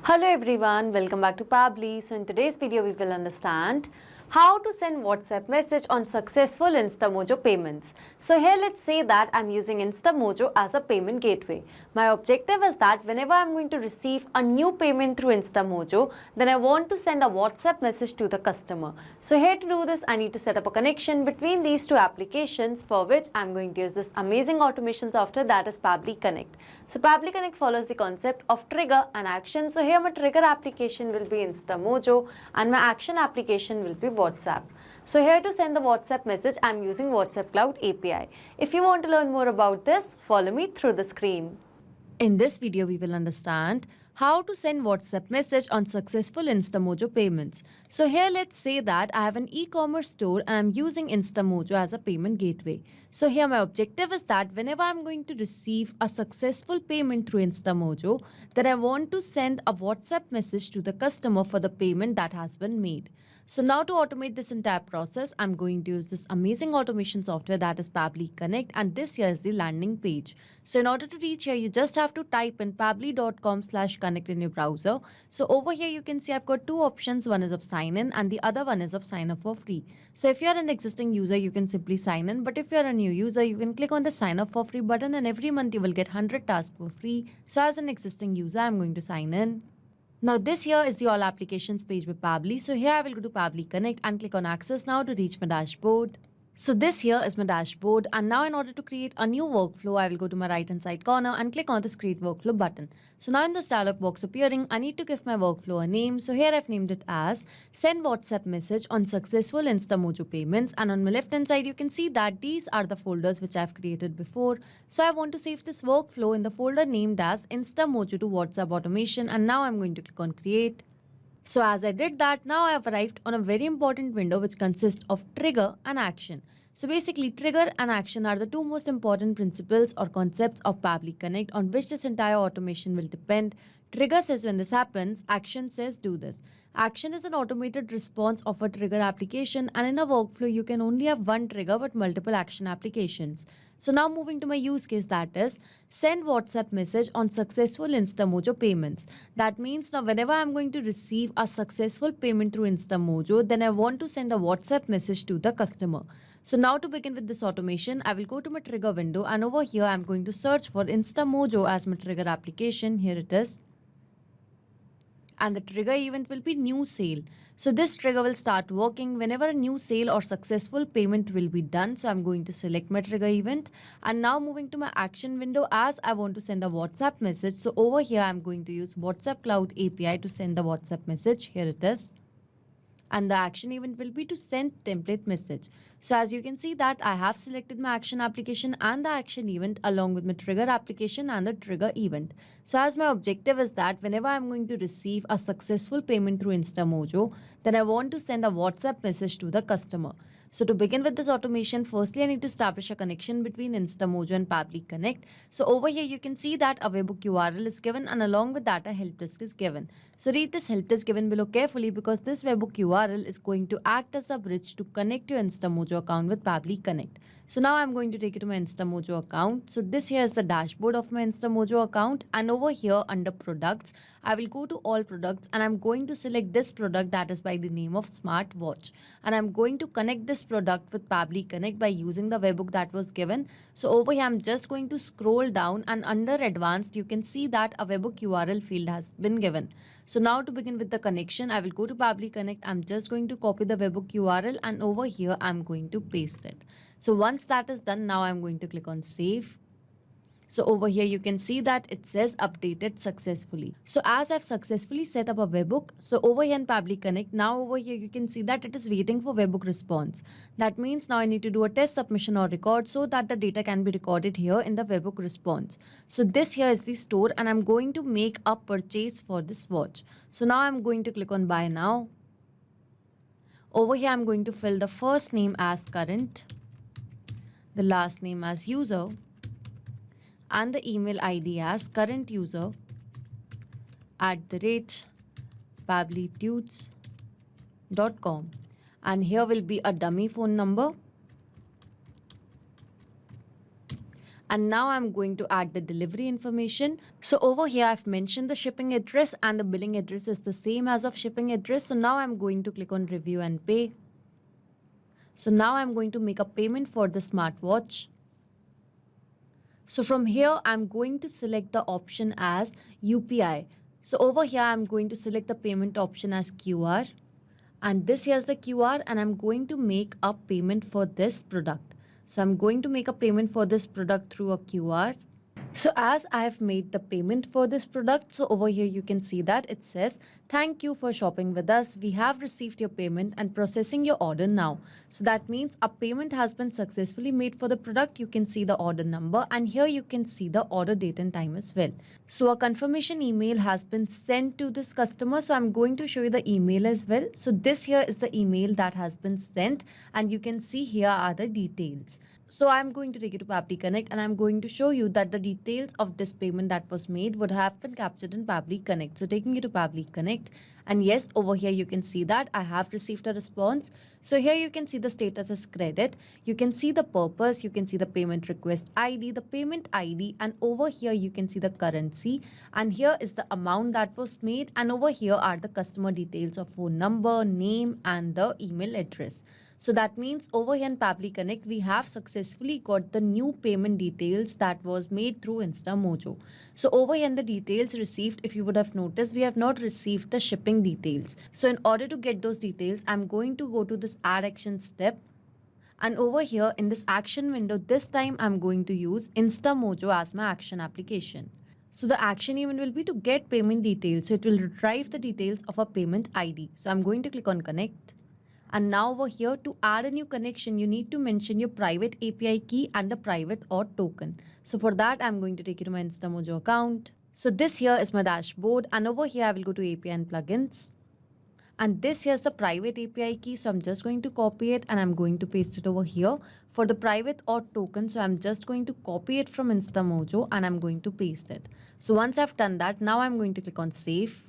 Hello everyone, welcome back to Pabbly. So in today's video we will understand how to send WhatsApp message on successful Instamojo payments. So here let's say that I'm using Instamojo as a payment gateway. My objective is that whenever I'm going to receive a new payment through Instamojo, then I want to send a WhatsApp message to the customer. So here to do this, I need to set up a connection between these two applications, for which I'm going to use this amazing automation software, that is Pabbly Connect. So Pabbly Connect follows the concept of trigger and action. So here my trigger application will be Instamojo and my action application will be WhatsApp. So here to send the WhatsApp message, I'm using WhatsApp Cloud API. If you want to learn more about this, follow me through the screen. In this video, we will understand how to send WhatsApp message on successful Instamojo payments. So here let's say that I have an e-commerce store and I'm using Instamojo as a payment gateway. So here my objective is that whenever I'm going to receive a successful payment through Instamojo, then I want to send a WhatsApp message to the customer for the payment that has been made. So now to automate this entire process, I'm going to use this amazing automation software, that is Pabbly Connect, and this here is the landing page. So in order to reach here, you just have to type in pabbly.com/connect in your browser. So over here, you can see I've got two options. One is of sign in and the other one is of sign up for free. So if you're an existing user, you can simply sign in. But if you're a new user, you can click on the sign up for free button, and every month you will get 100 tasks for free. So as an existing user, I'm going to sign in. Now this here is the all applications page with Pabbly. So here I will go to Pabbly Connect and click on access now to reach my dashboard. So this here is my dashboard, and now in order to create a new workflow, I will go to my right hand side corner and click on this create workflow button. So now in this dialog box appearing, I need to give my workflow a name. So here I've named it as send WhatsApp message on successful Instamojo payments, and on my left hand side you can see that these are the folders which I've created before. So I want to save this workflow in the folder named as Instamojo to WhatsApp automation, and now I'm going to click on create. So as I did that, now I have arrived on a very important window which consists of trigger and action. So basically, trigger and action are the two most important principles or concepts of Pabbly Connect on which this entire automation will depend. Trigger says when this happens, action says do this. Action is an automated response of a trigger application, and in a workflow, you can only have one trigger but multiple action applications. So now moving to my use case, that is send WhatsApp message on successful Instamojo payments. That means now whenever I'm going to receive a successful payment through Instamojo, then I want to send a WhatsApp message to the customer. So now to begin with this automation, I will go to my trigger window, and over here I'm going to search for Instamojo as my trigger application. Here it is. And the trigger event will be new sale. So this trigger will start working whenever a new sale or successful payment will be done. So I'm going to select my trigger event, and now moving to my action window, as I want to send a WhatsApp message. So over here I'm going to use WhatsApp Cloud API to send the WhatsApp message. Here it is. And the action event will be to send template message. So as you can see that I have selected my action application and the action event along with my trigger application and the trigger event. So as my objective is that whenever I'm going to receive a successful payment through Instamojo, then I want to send a WhatsApp message to the customer. So to begin with this automation, firstly I need to establish a connection between Instamojo and Pabbly Connect. So over here you can see that a webhook URL is given, and along with that a help desk is given. So read this help desk given below carefully, because this webhook URL is going to act as a bridge to connect your Instamojo account with Pabbly Connect. So now I'm going to take you to my Instamojo account. So this here is the dashboard of my Instamojo account, and over here under products, I will go to all products, and I'm going to select this product that is by the name of smartwatch, and I'm going to connect this product with Pabbly Connect by using the webhook that was given. So over here I'm just going to scroll down, and under advanced you can see that a webhook URL field has been given. So now to begin with the connection, I will go to Pabbly Connect. I'm just going to copy the webhook URL, and over here I'm going to paste it. So once that is done, now I'm going to click on save. So over here you can see that it says updated successfully. So as I've successfully set up a webhook, so over here in Pabbly Connect, now over here you can see that it is waiting for webhook response. That means now I need to do a test submission or record so that the data can be recorded here in the webhook response. So this here is the store, and I'm going to make a purchase for this watch. So now I'm going to click on buy now. Over here I'm going to fill the first name as current, the last name as user, and the email ID as current user @pabblytudes.com. And here will be a dummy phone number. And now I'm going to add the delivery information. So over here, I've mentioned the shipping address and the billing address is the same as of shipping address. So now I'm going to click on review and pay. So now I'm going to make a payment for the smartwatch. So from here, I'm going to select the option as UPI. So over here, I'm going to select the payment option as QR. And this here's the QR and I'm going to make a payment for this product. So I'm going to make a payment for this product through a QR. So as I have made the payment for this product, so over here you can see that it says, thank you for shopping with us. We have received your payment and processing your order now. So that means a payment has been successfully made for the product. You can see the order number and here you can see the order date and time as well. So a confirmation email has been sent to this customer. So I'm going to show you the email as well. So this here is the email that has been sent and you can see here are the details. So I'm going to take you to Pabbly Connect and I'm going to show you that the details of this payment that was made would have been captured in Pabbly Connect. So taking you to Pabbly Connect and yes, over here you can see that I have received a response. So here you can see the status as credit. You can see the purpose, you can see the payment request ID, the payment ID and over here you can see the currency and here is the amount that was made and over here are the customer details of phone number, name and the email address. So that means over here in Pabbly Connect, we have successfully got the new payment details that was made through Instamojo. So over here in the details received, if you would have noticed, we have not received the shipping details. So in order to get those details, I'm going to go to this add action step. And over here in this action window, this time I'm going to use Instamojo as my action application. So the action event will be to get payment details. So it will retrieve the details of a payment ID. So I'm going to click on connect. And now over here to add a new connection, you need to mention your private API key and the private auth token. So for that, I'm going to take you to my Instamojo account. So this here is my dashboard and over here I will go to API and plugins. And this here is the private API key. So I'm just going to copy it and I'm going to paste it over here. For the private auth token, so I'm just going to copy it from Instamojo and I'm going to paste it. So once I've done that, now I'm going to click on save.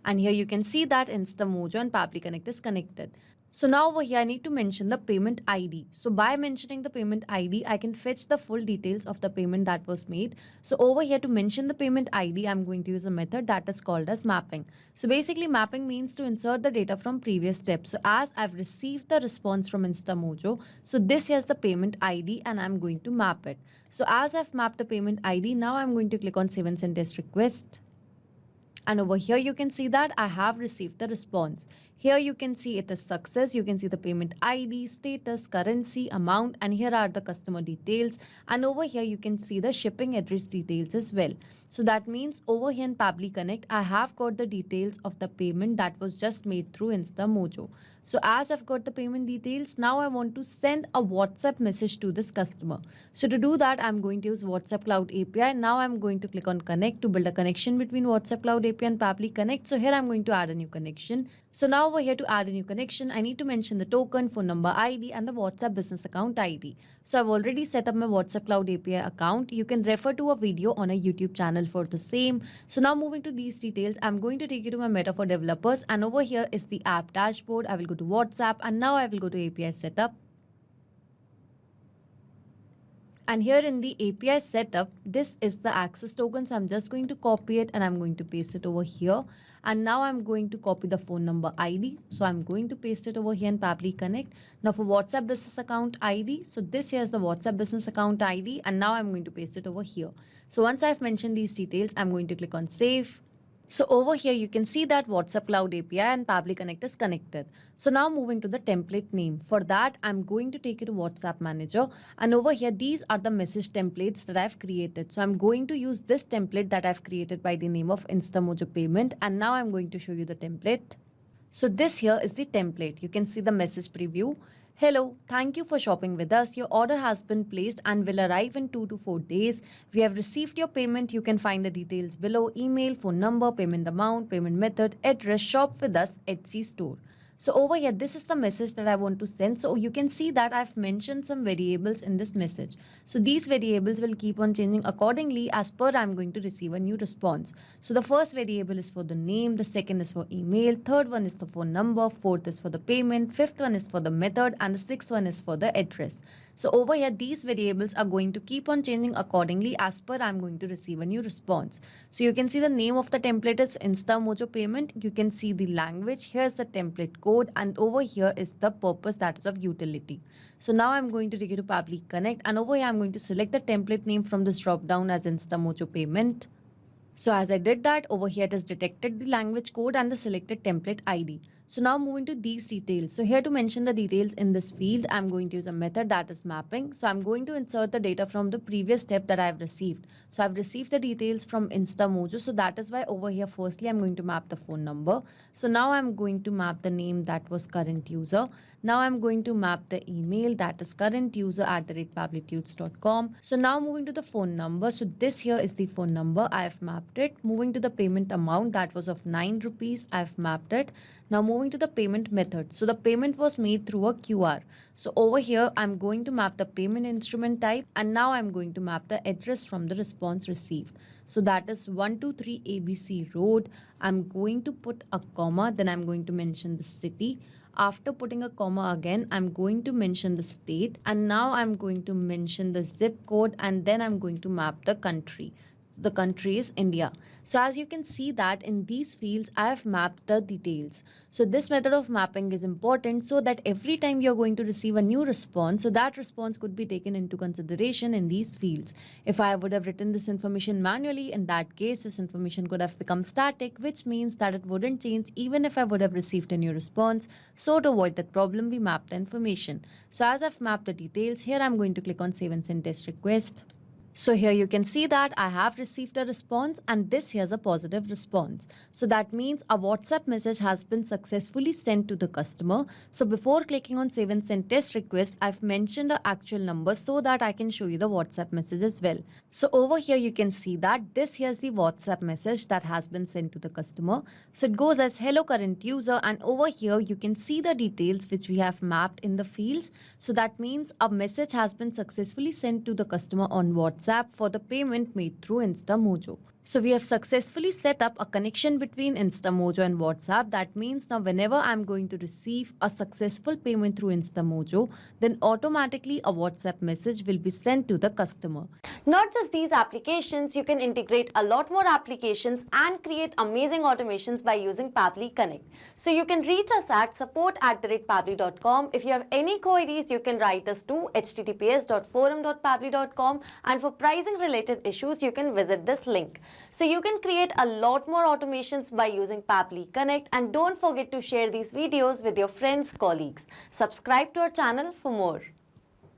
And here you can see that Instamojo and Pabbly Connect is connected. So now over here, I need to mention the payment ID. So by mentioning the payment ID, I can fetch the full details of the payment that was made. So over here to mention the payment ID, I'm going to use a method that is called as mapping. So basically mapping means to insert the data from previous steps. So as I've received the response from Instamojo, so this here's the payment ID and I'm going to map it. So as I've mapped the payment ID, now I'm going to click on save and send test request. And over here, you can see that I have received the response. Here you can see it is success. You can see the payment ID, status, currency, amount, and here are the customer details. And over here, you can see the shipping address details as well. So that means over here in Pabbly Connect, I have got the details of the payment that was just made through Instamojo. So as I've got the payment details, now I want to send a WhatsApp message to this customer. So to do that, I'm going to use WhatsApp Cloud API. Now I'm going to click on connect to build a connection between WhatsApp Cloud API and Pabbly Connect. So here I'm going to add a new connection. So now over here to add a new connection, I need to mention the token, phone number ID and the WhatsApp business account ID. So I've already set up my WhatsApp Cloud API account. You can refer to a video on a YouTube channel for the same. So now moving to these details, I'm going to take you to my Meta for developers and over here is the app dashboard. I will go to WhatsApp and now I will go to API setup. And here in the API setup, this is the access token. So I'm just going to copy it and I'm going to paste it over here. And now I'm going to copy the phone number ID. So I'm going to paste it over here in Pabbly Connect. Now for WhatsApp business account ID. So this here is the WhatsApp business account ID. And now I'm going to paste it over here. So once I've mentioned these details, I'm going to click on save. So over here, you can see that WhatsApp Cloud API and Pabbly Connect is connected. So now moving to the template name. For that, I'm going to take you to WhatsApp Manager. And over here, these are the message templates that I've created. So I'm going to use this template that I've created by the name of Instamojo Payment. And now I'm going to show you the template. So this here is the template. You can see the message preview. Hello, thank you for shopping with us. Your order has been placed and will arrive in 2 to 4 days. We have received your payment. You can find the details below: email, phone number, payment amount, payment method, address, shop with us, Etsy store. So over here, this is the message that I want to send. So you can see that I've mentioned some variables in this message. So these variables will keep on changing accordingly as per I'm going to receive a new response. So the first variable is for the name, the second is for email, third one is the phone number, fourth is for the payment, fifth one is for the method, and the sixth one is for the address. So over here, these variables are going to keep on changing accordingly as per I'm going to receive a new response. So you can see the name of the template is Instamojo payment. You can see the language. Here's the template code, and over here is the purpose, that is of utility. So now I'm going to take you to Pabbly Connect, and over here I'm going to select the template name from this drop down as Instamojo payment. So as I did that, over here it has detected the language code and the selected template ID. So now moving to these details. So here to mention the details in this field, I'm going to use a method that is mapping. So I'm going to insert the data from the previous step that I've received. So I've received the details from Instamojo. So that is why over here, firstly, I'm going to map the phone number. So now I'm going to map the name, that was current user. Now I'm going to map the email, that is current user @pabblytudes.com. So now moving to the phone number. So this here is the phone number. I have mapped it. Moving to the payment amount, that was of 9 rupees. I've mapped it. Now moving to the payment method. So the payment was made through a QR. So over here, I'm going to map the payment instrument type, and now I'm going to map the address from the response received. So that is 123 ABC Road. I'm going to put a comma, then I'm going to mention the city. After putting a comma again, I'm going to mention the state, and now I'm going to mention the zip code, and then I'm going to map the country. The country is India. So as you can see that in these fields, I have mapped the details. So this method of mapping is important so that every time you're going to receive a new response, so that response could be taken into consideration in these fields. If I would have written this information manually, in that case, this information could have become static, which means that it wouldn't change even if I would have received a new response. So to avoid that problem, we mapped the information. So as I've mapped the details, here I'm going to click on Save and Send Test Request. So here you can see that I have received a response, and this here's a positive response. So that means a WhatsApp message has been successfully sent to the customer. So before clicking on Save and Send Test Request, I've mentioned the actual number so that I can show you the WhatsApp message as well. So over here you can see that this here's the WhatsApp message that has been sent to the customer. So it goes as hello current user, and over here you can see the details which we have mapped in the fields. So that means a message has been successfully sent to the customer on WhatsApp for the payment made through Instamojo. So we have successfully set up a connection between Instamojo and WhatsApp. That means now whenever I'm going to receive a successful payment through Instamojo, then automatically a WhatsApp message will be sent to the customer. Not just these applications, you can integrate a lot more applications and create amazing automations by using Pabbly Connect. So you can reach us at support@pabbly.com. If you have any queries, you can write us to https://forum.pabbly.com, and for pricing related issues, you can visit this link. So you can create a lot more automations by using Pabbly Connect, and don't forget to share these videos with your friends, colleagues. Subscribe to our channel for more.